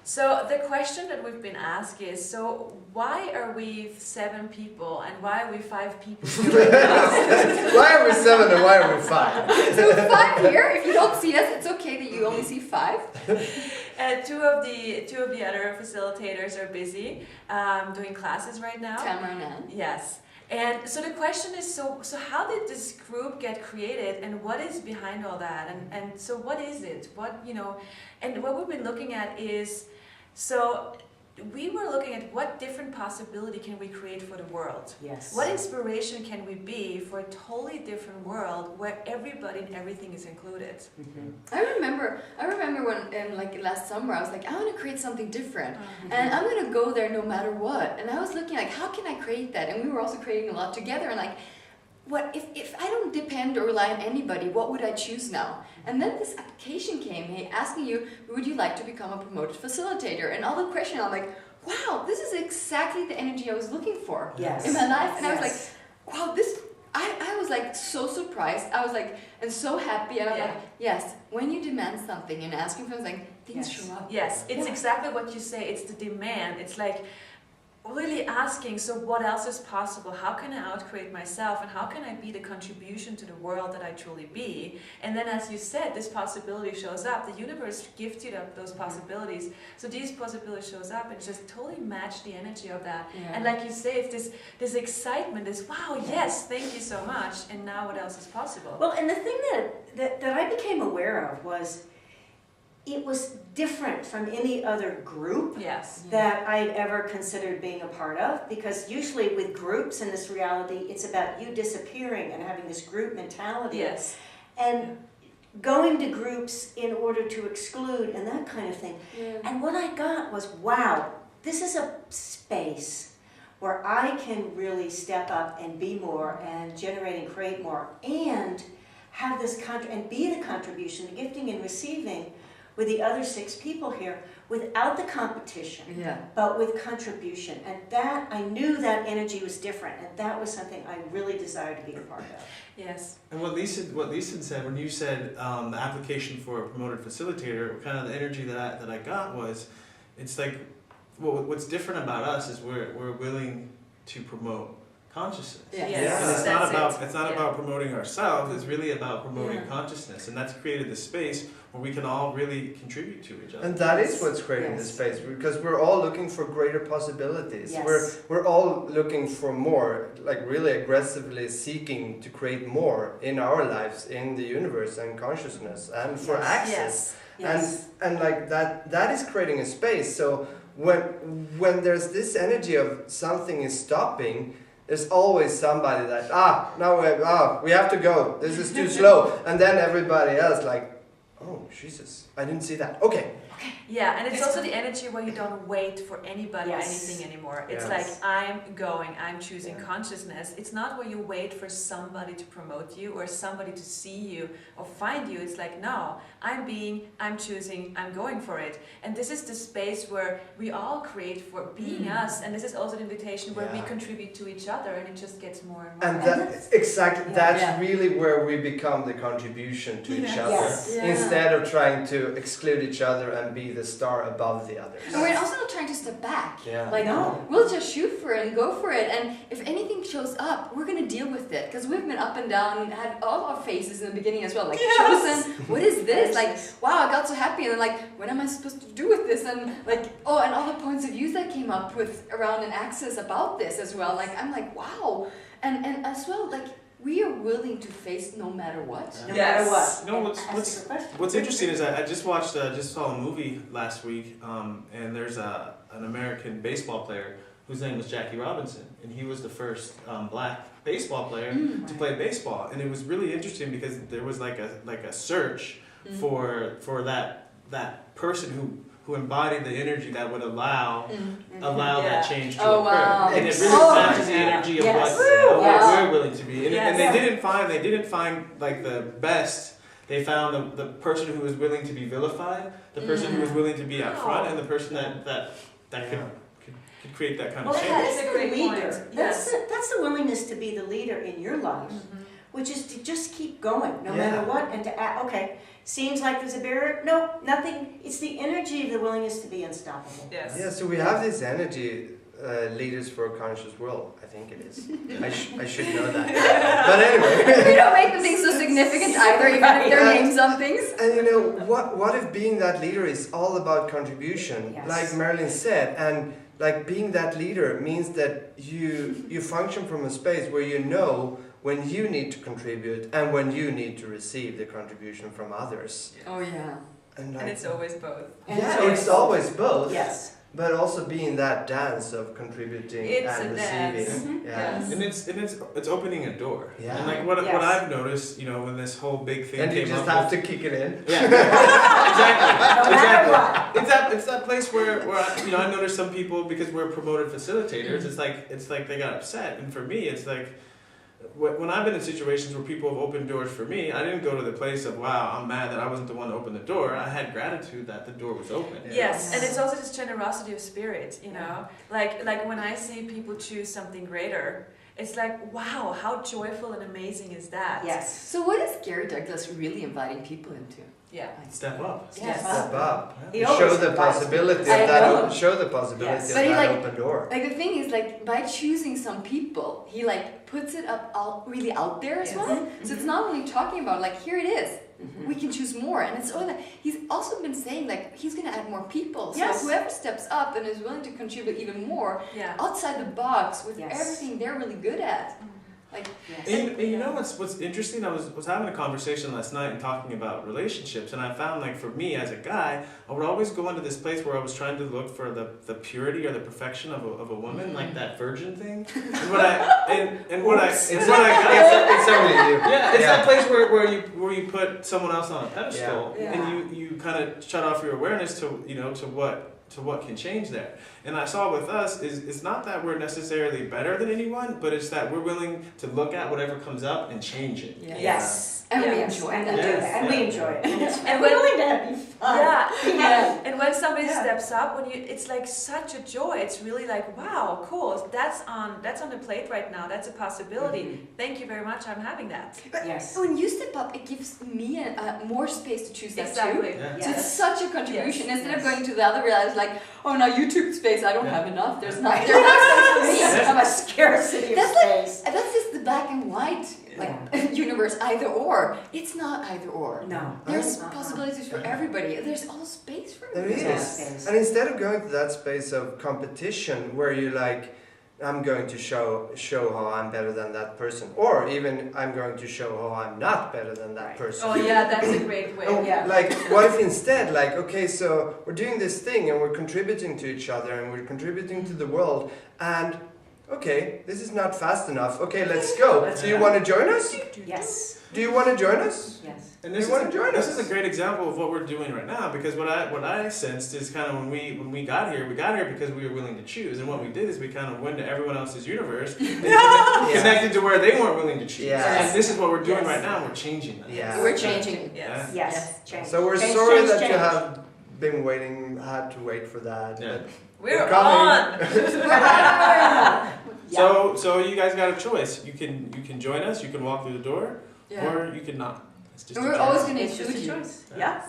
So the question that we've been asked is, so why are we 7 people and why are we 5 people here right now? Why are we 7 and why are we 5? So 5 here. If you don't see us, it's okay that you only see 5. Two of the other facilitators are busy doing classes right now. Tamara and Ann. Yes. And so the question is, so how did this group get created and what is behind all that? And so what is it? And what we've been looking at is, so we were looking at what different possibility can we create for the world? Yes. What inspiration can we be for a totally different world where everybody and everything is included? Mm-hmm. I remember when like last summer I was like, I want to create something different, and I'm gonna go there no matter what. And I was looking like, how can I create that? And we were also creating a lot together. And like, what if I don't depend or rely on anybody? What would I choose now? And then this application came, hey, asking you, would you like to become a promoted facilitator? And all the questions, I'm like, wow, this is exactly the energy I was looking for in my life. And I was like, wow, this. I was like so surprised. I was like, and so happy. And I'm like, yes, when you demand something and asking for something, things show up. Yes, it's exactly what you say. It's the demand. It's like really asking, so what else is possible? How can I outcreate myself? And how can I be the contribution to the world that I truly be? And then as you said, this possibility shows up. The universe gives you those possibilities. So these possibilities shows up and just totally match the energy of that. Yeah. And like you say, it's this excitement, this wow, yes, thank you so much. And now what else is possible? Well, and the thing that I became aware of was it was different from any other group that I'd ever considered being a part of, because usually with groups in this reality, it's about you disappearing and having this group mentality. Yes. And going to groups in order to exclude and that kind of thing. Yeah. And what I got was, wow, this is a space where I can really step up and be more and generate and create more and have this and be the contribution, the gifting and receiving with the other 6 people here without the competition, but with contribution. And that, I knew that energy was different, and that was something I really desired to be a part of. Yes. And what Lisen said, when you said the application for a promoted facilitator, kind of the energy that I got was, it's like, what's different about us is we're willing to promote consciousness. Yes. Yes. And it's not Yeah. about promoting ourselves, it's really about promoting consciousness. And that's created the space where we can all really contribute to each other. And that is what's creating the space, because we're all looking for greater possibilities. Yes. We're all looking for more, like really aggressively seeking to create more in our lives, in the universe and consciousness, and for access. Yes. And like that is creating a space. So when there's this energy of something is stopping, there's always somebody that we have to go. This is too slow. And then everybody else like, oh Jesus, I didn't see that. Okay. Yeah, and it's also the energy where you don't wait for anybody or Yes. anything anymore. It's Yes. like, I'm going, I'm choosing consciousness. It's not where you wait for somebody to promote you or somebody to see you or find you. It's like, no, I'm choosing, I'm going for it. And this is the space where we all create for being us. And this is also an invitation where we contribute to each other, and it just gets more and more. And that's really where we become the contribution to each other. Yes. Yeah. Instead of trying to exclude each other and be the star above the others. And we're also not trying to step back. Yeah. Like, No. we'll just shoot for it and go for it. And if anything shows up, we're going to deal with it. Because we've been up and down and had all our faces in the beginning as well. Like, chosen, what is this? Like, wow, I got so happy. And then like, what am I supposed to do with this? And like, and all the points of views that came up with around an access about this as well. Like, I'm like, wow. And as well, like, we are willing to face no matter what. No matter what. You know, what's interesting is I just saw a movie last week, and there's an American baseball player whose name was Jackie Robinson, and he was the first black baseball player to play baseball, and it was really interesting because there was like a search for that person who embodied the energy that would allow that change to occur. Wow. And it really matches the energy of what we're willing to be. And they didn't find like the best. They found the person who was willing to be vilified, the person who was willing to be out front, and the person that could create that kind of change. that's a great leader. point. That's the willingness to be the leader in your life, which is to just keep going no matter what, and to seems like there's a barrier. No, nothing. It's the energy of the willingness to be unstoppable. Yes. Yeah, so we have this energy, leaders for a conscious world. I think it is. I should know that. But anyway. We don't make the things so significant either, even if they're names on things. And you know, what if being that leader is all about contribution, Yes. like Marilyn said, and like being that leader means that you function from a space where you know when you need to contribute and when you need to receive the contribution from others. Oh yeah. And, like, And it's always both. And yeah, it's always both. Yes. But also being that dance of contributing It's and a receiving. dance. Yeah. Yes. And it's opening a door. Yeah. And like what Yes. I've noticed, you know, when this whole big thing And you came just up have with- to kick it in. Yeah. Exactly. No matter what. It's that place where I notice some people, because we're promoted facilitators, it's like they got upset, and for me it's like when I've been in situations where people have opened doors for me, I didn't go to the place of wow, I'm mad that I wasn't the one to open the door. I had gratitude that the door was open. Yes, and it's also this generosity of spirit, you know, like when I see people choose something greater, it's like, wow, how joyful and amazing is that? Yes. So what is Gary Douglas really inviting people into? Yeah. Step up. Yes. Step up. He Show always the invites possibility of I that. know. Show the possibility Yes. of But he, that like- open door. Like the thing is, like by choosing some people, he like puts it up really out there as Yes. well. So it's not only talking about like here it is, Mhm. we can choose more, and it's all that he's also been saying like he's gonna add more people. So Yes. whoever steps up and is willing to contribute even more Yeah. outside the box with Yes. everything they're really good at, like Yes. And you know what's interesting? I was having a conversation last night and talking about relationships, and I found like for me as a guy, I would always go into this place where I was trying to look for the purity or the perfection of a woman, like that virgin thing. And what I It's only you. yeah, it's Yeah. that place where you put someone else on a pedestal, Yeah. and you kind of shut off your awareness to what can change there. And I saw with us is it's not that we're necessarily better than anyone, but it's that we're willing to look at whatever comes up and change it. yeah. Yes. And we Yes. enjoy And that. we do Yes. that. And we enjoy it. And, it's, And and we're when- willing to have be fun. Yeah. Be happy. And when somebody Yeah. steps up, it's like such a joy. It's really like, wow, cool. That's on the plate right now. That's a possibility. Mhm. Thank you very much. I'm having that. Yes. When you step up, it gives me more space to choose that too. Exactly. Yeah. So Yes. it's such a contribution. Yes. Instead of Yes. going to the other realize like, oh now you took space, I don't Yeah. have enough. There's not space for me. I have a scarcity of That's like- space. And that's just the black and white like universe, either or. It's not either or. No. There's Uh-uh. possibilities for everybody. There's all space for There everybody. is. Yes. And instead of going to that space of competition where you like, I'm going to show how I'm better than that person, or even I'm going to show how I'm not better than that Right. person. Oh yeah, that's a great way. Oh, Yeah. like, what if instead, like, okay, so we're doing this thing and we're contributing to each other and we're contributing to the world, and okay, this is not fast enough. Okay, let's go. Let's Do you go. want to join us? Yes. Do you want to join us? Yes. And You wanna join this us? is a great example of what we're doing right now, because what I sensed is kind of when we got here because we were willing to choose, and what we did is we kind of went to everyone else's universe and connected to where they weren't willing to choose. Yes. And this is what we're doing Yes. right now. We're changing that. Yeah. We're changing. Yes. Yes. Change. So we're Change, sorry change, that you change. have been had to wait for that. Yeah. But We're coming. on. Yeah. So you guys got a choice. You can join us. You can walk through the door, Yeah. or you can not. It's just a We're choice. always going to It's just include a you. choice. Yeah.